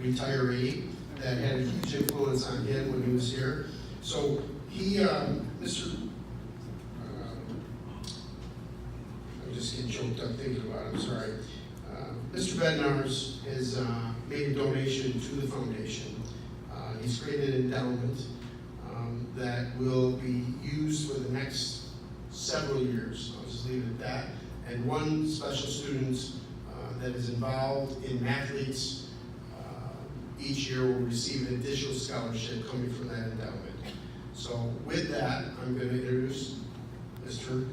retiree that had a huge influence on him when he was here. So he, I'm just getting choked up thinking about it, I'm sorry. Mr. Bednarz has made a donation to the foundation. He's created an endowment that will be used for the next several years. I'll just leave it at that. And one special student that is involved in mathletes each year will receive an additional scholarship coming from that endowment. So with that, I'm going to introduce Mr.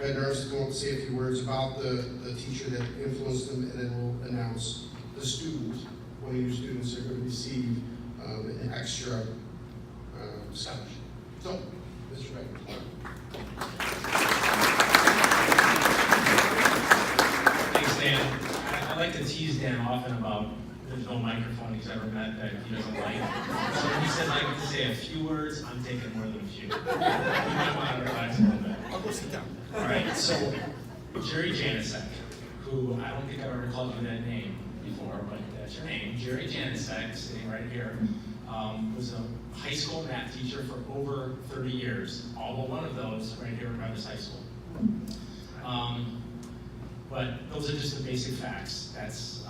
Bednarz is going to say a few words about the teacher that influenced him, and then we'll announce the student. One of your students are going to receive an extra scholarship. So, Mr. Bednarz. Thanks, Dan. I like to tease Dan often about there's no microphone he's ever met that he doesn't like. So when he says I get to say a few words, I'm taking more than a few. You might want to relax a little bit. I'll go sit down. All right, so Jerry Janicek, who I don't think I've ever called you that name before, but that's your name. Jerry Janicek, sitting right here, was a high school math teacher for over 30 years, all but one of those right here at Reavis High School. But those are just the basic facts. That's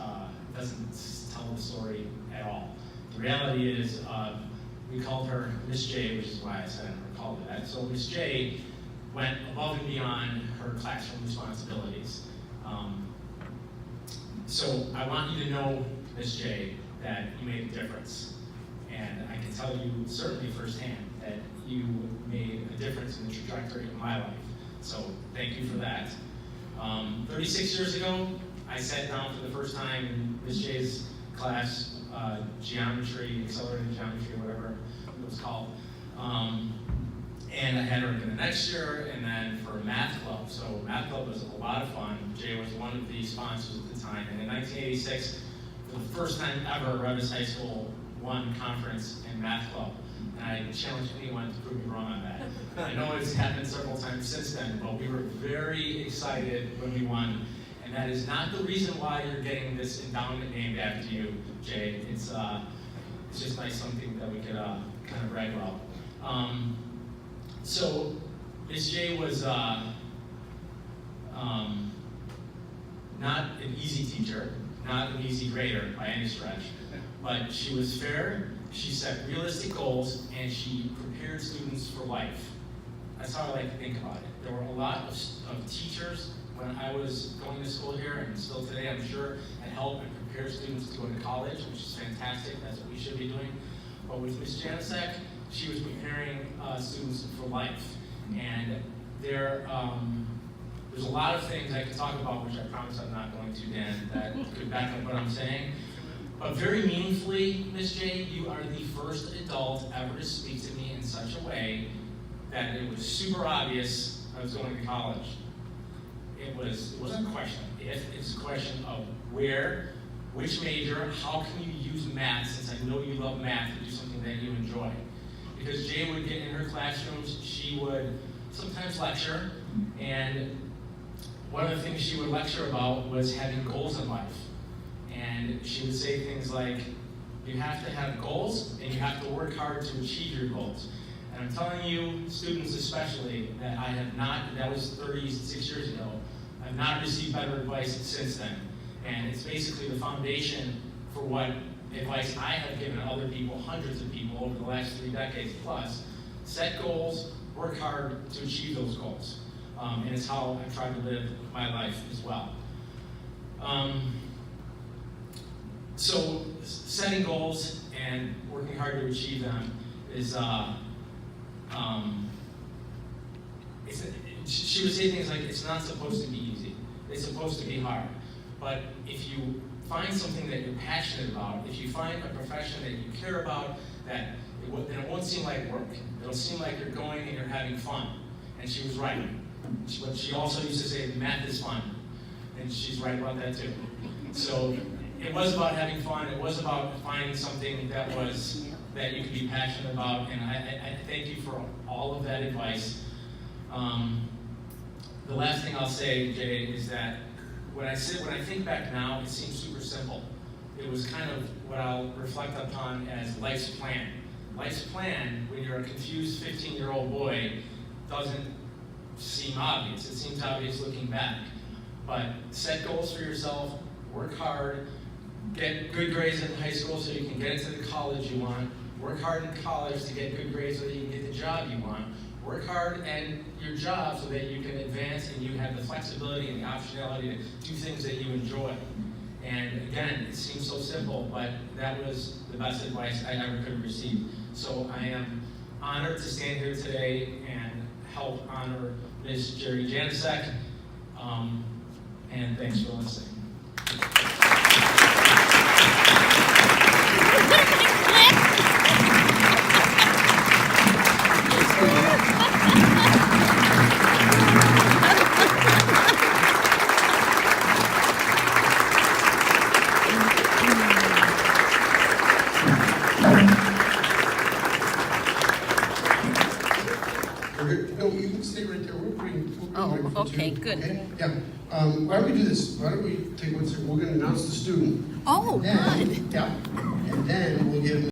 doesn't tell the story at all. The reality is, we called her Miss J, which is why I said I called her that. So Miss J went above and beyond her classroom responsibilities. So I want you to know, Miss J, that you made a difference. And I can tell you certainly firsthand that you made a difference in the trajectory of my life. So thank you for that. 36 years ago, I sat down for the first time in Ms. J's class, geometry, accelerated geometry, whatever it was called. And I had her again the next year, and then for math club. So math club was a lot of fun. Jay was one of the sponsors at the time. And in 1986, for the first time ever, Reavis High School won conference in math club. And I challenge anyone to prove me wrong on that. I know it's happened several times since then, but we were very excited when we won. And that is not the reason why you're getting this endowment named after you, Jay. It's just nice something that we could kind of brag about. So Ms. J was not an easy teacher, not an easy grader by any stretch, but she was fair, she set realistic goals, and she prepared students for life. That's how I like to think about it. There were a lot of teachers when I was going to school here, and still today, I'm sure, that help and prepare students to go to college, which is fantastic. That's what we should be doing. But with Ms. Janicek, she was preparing students for life. And there's a lot of things I could talk about, which I promise I'm not going to, Dan, that could back up what I'm saying. But very meaningfully, Ms. J, you are the first adult ever to speak to me in such a way that it was super obvious I was going to college. It wasn't a question of if, it's a question of where, which major, how can you use math, since I know you love math, to do something that you enjoy. Because Jay would get in her classrooms, she would sometimes lecture, and one of the things she would lecture about was having goals in life. And she would say things like, you have to have goals, and you have to work hard to achieve your goals. And I'm telling you, students especially, that I have not, that was 36 years ago, I've not received better advice since then. And it's basically the foundation for what advice I have given other people, hundreds of people over the last 3 decades plus. Set goals, work hard to achieve those goals. And it's how I try to live my life as well. So setting goals and working hard to achieve them is, she would say things like, it's not supposed to be easy. It's supposed to be hard. But if you find something that you're passionate about, if you find a profession that you care about, then it won't seem like work. It'll seem like you're going and you're having fun. And she was right. But she also used to say, math is fun. And she's right about that too. So it was about having fun. It was about finding something that you could be passionate about. And I thank you for all of that advice. The last thing I'll say, Jay, is that when I think back now, it seems super simple. It it was kind of what I'll reflect upon as life's plan. Life's plan, when you're a confused 15-year-old boy, doesn't seem obvious. It seems obvious looking back. But set goals for yourself, work hard, get good grades in high school so you can get into the college you want, work hard in college to get good grades so that you can get the job you want, work hard at your job so that you can advance and you have the flexibility and the optionality to do things that you enjoy. And again, it seems so simple, but that was the best advice I ever could receive. So I am honored to stand here today and help honor Ms. Jerry Janicek, and thanks for listening. No, you can stay right there. We'll bring Oh, microphone okay, to you, good. okay? Yeah. Why don't we do this? Why don't we take one second? We're going to announce the student. Oh, And then- good. Yeah. And then we'll give